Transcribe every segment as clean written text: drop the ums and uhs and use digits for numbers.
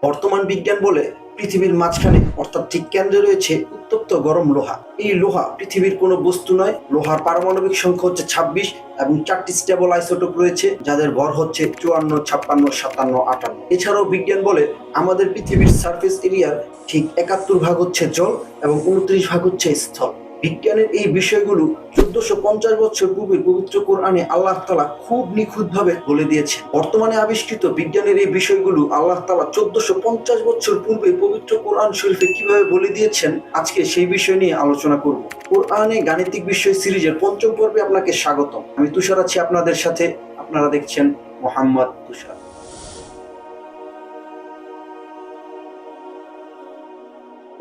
বর্তমান বিজ্ঞান বলে পৃথিবীর মাঝখানে অর্থাৎ ঠিক কেন্দ্রে রয়েছে উত্তপ্ত গরম লোহা। এই লোহা পৃথিবীর কোনো বস্তু নয়। লোহার পারমাণবিক সংখ্যা হচ্ছে 26 এবং 4টি স্টেবল আইসোটোপ রয়েছে যাদের ভর হচ্ছে 54, 56, 57, 58। এছাড়াও বিজ্ঞান বলে আমাদের পৃথিবীর সারফেস এরিয়ার ঠিক 71 ভাগ হচ্ছে জল এবং 29 ভাগ হচ্ছে স্থল। বিজ্ঞানের এই বিষয়গুলো 1450 বছর পূর্বে পবিত্র কোরআনে আল্লাহ তাআলা খুব নিখুঁতভাবে বলে দিয়েছে। বর্তমানে আবিষ্কৃত বিজ্ঞানের এই বিষয়গুলো আল্লাহ তাআলা 1450 বছর পূর্বে পবিত্র কোরআন শরীফে কিভাবে বলে দিয়েছেন, আজকে সেই বিষয় নিয়ে আলোচনা করব। কোরআনে গাণিতিক বিষয় সিরিজের 5ম পর্বে আপনাকে স্বাগতম। আমি তুষার আছি আপনাদের সাথে। আপনারা দেখছেন মোহাম্মদ তুষার।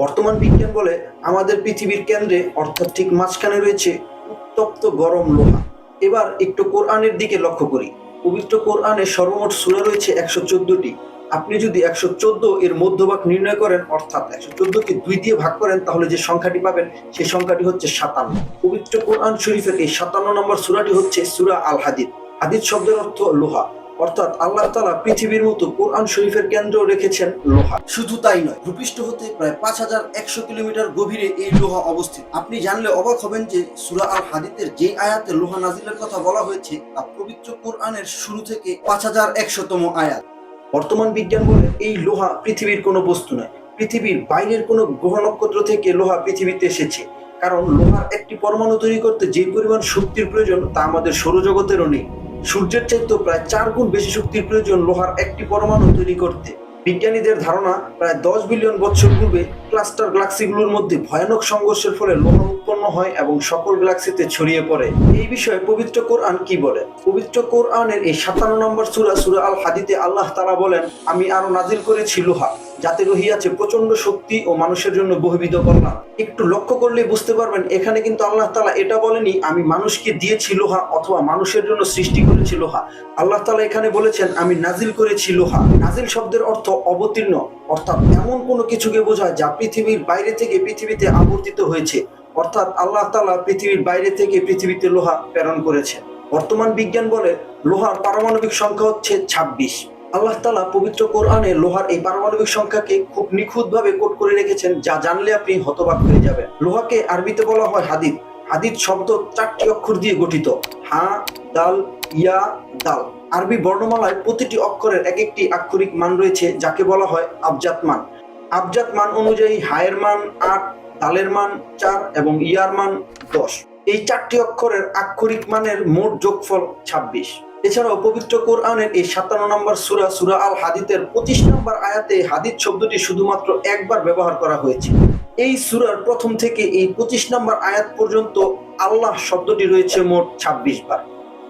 বর্তমান বিজ্ঞান বলে আমাদের পৃথিবীর কেন্দ্রে অর্থাৎ ঠিক মাঝখানে রয়েছে উত্তপ্ত গরম লোহা। এবার একটু কোরআনের দিকে লক্ষ্য করি। পবিত্র কোরআনে সর্বমোট সূরা রয়েছে 114টি। আপনি যদি 114 এর মধ্যভাগ নির্ণয় করেন, অর্থাৎ 114কে 2 দিয়ে ভাগ করেন, তাহলে যে সংখ্যাটি পাবেন সেই সংখ্যাটি হচ্ছে 57। পবিত্র কোরআন শরীফের এই 57 নম্বর সূরাটি হচ্ছে সূরা আল হাদিদ। হাদিদ শব্দের অর্থ লোহা, অর্থাৎ আল্লাহ তাআলা পৃথিবীর মতো কোরআন শরীফের কেন্দ্র রেখেছেন লোহা। শুধু তাই নয়, ভূপৃষ্ঠ হতে প্রায় 5100 কিলোমিটার গভীরে এই লোহা অবস্থিত। আপনি জানলে অবাক হবেন যে সূরা আল হাদিদের যে আয়াতে লোহা নাজিলের কথা বলা হয়েছে তা পবিত্র কোরআনের শুরু থেকে 5100তম আয়াত। বর্তমান বিজ্ঞান বলে এই লোহা পৃথিবীর কোনো বস্তু নয়। পৃথিবীর বাইরের কোনো গ্রহ নক্ষত্র থেকে লোহা পৃথিবীতে এসেছে। কারণ লোহার একটি পরমাণু তৈরি করতে যে পরিমাণ শক্তির প্রয়োজন তা আমাদের সৌরজগতেরও নেই। সূর্যের চাইতে প্রায় 4 গুণ বেশি শক্তির প্রয়োজন লোহার একটি পরমাণু তৈরি করতে। বিজ্ঞানীদের ধারণা, প্রায় 10 বিলিয়ন বছর পূর্বে ক্লাস্টার গ্যালাক্সিগুলোর মধ্যে ভয়ানক সংঘর্ষের ফলে লোহা উৎপন্ন হয় এবং সকল গ্যালাক্সিতে ছড়িয়ে পড়ে। এই বিষয়ে পবিত্র কোরআন কি বলে? পবিত্র কোরআনের এই 57 নম্বর সূরা, সূরা আল হাদিদে আল্লাহ তাআলা বলেন, আমি আরো নাজিল করেছি লোহা, যাতে রহিয়াছে প্রচন্ড শক্তি ও মানুষের জন্য বহুবিধ কল্যাণ। একটু লক্ষ্য করলে বুঝতে পারবেন, এখানে কিন্তু আল্লাহ তাআলা এটা বলেনি আমি মানুষকে দিয়েছি লোহা অথবা মানুষের জন্য সৃষ্টি করেছি লোহা। আল্লাহ তাআলা এখানে বলেছেন আমি নাজিল করেছি লোহা। নাজিল শব্দের অর্থ অবতীর্ণ, অর্থাৎ এমন কোনো কিছুকে বোঝায় যা পৃথিবীর বাইরে থেকে পৃথিবীতে আবর্তিত হয়েছে। অর্থাৎ আল্লাহ তাআলা পৃথিবীর বাইরে থেকে পৃথিবীতে লোহা প্রেরণ করেছে। বর্তমান বিজ্ঞান বলে লোহার পারমাণবিক সংখ্যা হচ্ছে 26। আল্লাহ তাআলা পবিত্র কোরআনে লোহার এই পারমাণবিক সংখ্যাকে খুব নিখুঁতভাবে কোড করে রেখেছেন, যা জানলে আপনি হতবাক হয়ে যাবেন। লোহাকে আরবিতে বলা হয় হাদিদ। হাদিদ শব্দ 4টি অক্ষর দিয়ে গঠিত, হা, দাল, ইয়া, দাল। আরবি বর্ণমালায় প্রতিটি অক্ষরের এক একটি আক্ষরিক মান রয়েছে, যাকে বলা হয় আবজাত মান। আবজাত মান অনুযায়ী হায়ের মান 8, দালের মান 4 এবং ইয়ার মান 10। এই 4টি অক্ষরের আক্ষরিক মানের মোট যোগফল 26। এছাড়াও পবিত্র কোরআনের এই 57 নম্বর সূরা, সূরা আল হাদিদের 25 নম্বর আয়াতে হাদিদ শব্দটি শুধুমাত্র একবার ব্যবহার করা হয়েছে। এই সূরার প্রথম থেকে এই 25 নম্বর আয়াত পর্যন্ত আল্লাহ শব্দটি রয়েছে মোট 26 বার।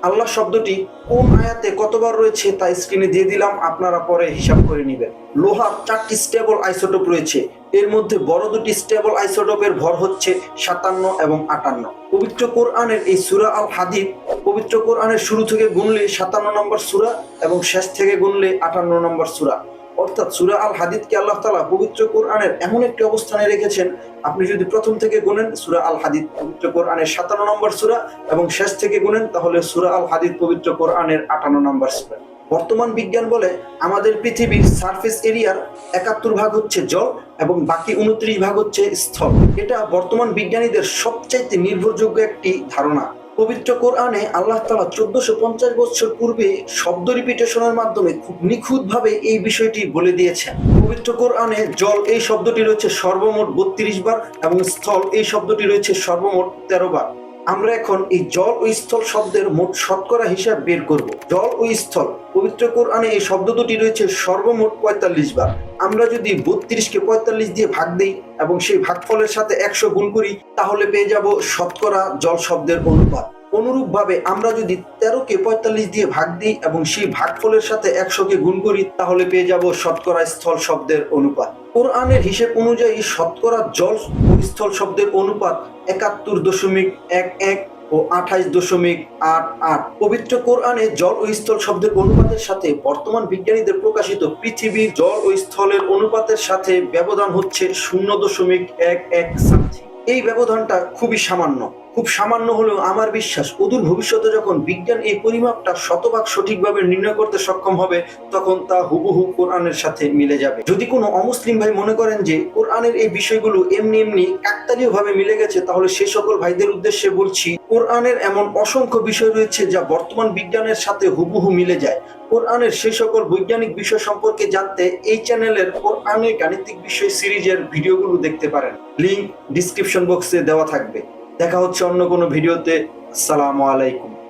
আল্লাহ শব্দটি কোন আয়াতে কতবার রয়েছে তা স্ক্রিনে দিয়ে দিলাম, আপনারা পরে হিসাব করে নেবেন। লোহার 4টি স্টেবল আইসোটোপ রয়েছে। এর মধ্যে বড় 2টি স্টেবল আইসোটোপের ভর হচ্ছে 57 এবং 58। পবিত্র কোরআনের এই সূরা আল হাদিদ পবিত্র কোরআনের শুরু থেকে গুনলে 57 নম্বর সূরা এবং শেষ থেকে গুনলে 58 নম্বর সূরা। অর্থাৎ সূরা আল হাদিদকে আল্লাহ তাআলা পবিত্র কোরআনের এমন একটি অবস্থানে রেখেছেন, আপনি যদি প্রথম থেকে গুনেন সূরা আল হাদিদ পবিত্র কোরআনের 57 নম্বর সূরা এবং শেষ থেকে গুনেন তাহলে সূরা আল হাদিদ পবিত্র কোরআনের 58 নম্বর সূরা। বর্তমান বিজ্ঞান বলে আমাদের পৃথিবীর সারফেস এরিয়ার 71 ভাগ হচ্ছে জল এবং বাকি 29 ভাগ হচ্ছে স্থল। এটা বর্তমান বিজ্ঞানীদের সবচাইতে নির্ভরযোগ্য একটি ধারণা। পবিত্র কোরআনে আল্লাহ তাআলা 1450 বছর পূর্বে শব্দ রিপিটেশনের মাধ্যমে খুব নিখুঁতভাবে এই বিষয়টি বলে দিয়েছেন। পবিত্র কোরআনে জল এই শব্দটি রয়েছে সর্বমোট 32 বার এবং স্থল এই শব্দটি রয়েছে সর্বমোট 13 বার। আমরা এখন এই জল ও স্থল শব্দের মোট শতকরা হিসাব বের করব। জল ও স্থল পবিত্র কোরআনে এই শব্দ দুটি রয়েছে সর্বমোট 45 বার। আমরা যদি 32কে 45 দিয়ে ভাগ দেই এবং সেই ভাগফলের সাথে 100 গুণ করি, তাহলে পেয়ে যাব শতকরা জল শব্দের অনুপাত। অনুরূপভাবে আমরা যদি 13কে 45 দিয়ে ভাগ দিই এবং সেই ভাগফলের সাথে 100কে গুণ করি, তাহলে পেয়ে যাব শতকরা স্থল শব্দের অনুপাত। কোরআনের হিসেব অনুযায়ী শতকরা জল ও স্থল শব্দের অনুপাত 71.11 ও 28.88। পবিত্র কোরআনে জল ও স্থল শব্দের অনুপাতের সাথে বর্তমান বিজ্ঞানীদের প্রকাশিত পৃথিবীর জল ও স্থলের অনুপাতের সাথে ব্যবধান হচ্ছে 0.11 সামথিং। এই ব্যবধানটা খুবই সামান্য। খুব সামান্য হলেও আমার বিশ্বাস অদূর ভবিষ্যতে যখন বিজ্ঞান এই পরিমাপটা শতভাগ সঠিকভাবে নির্ণয় করতে সক্ষম হবে, তখন তা হুবহু কোরআনের সাথে মিলে যাবে। যদি কোনো অমুসলিম ভাই মনে করেন যে কোরআনের এই বিষয়গুলো এমনি এমনি কাকতালীয় ভাবে মিলে গেছে, তাহলে সে সকল ভাইদের উদ্দেশ্যে বলছি, কোরআনের এমন অসংখ্য বিষয় রয়েছে যা বর্তমান বিজ্ঞানের সাথে হুবহু মিলে যায়। কোরআনের সেই সকল বৈজ্ঞানিক বিষয় সম্পর্কে জানতে এই চ্যানেলের কোরআনের গাণিতিক বিষয় সিরিজের ভিডিওগুলো দেখতে পারেন। লিংক ডিসক্রিপশন বক্সে দেওয়া থাকবে। দেখা হচ্ছে অন্য কোনো ভিডিওতে। আসসালামু আলাইকুম।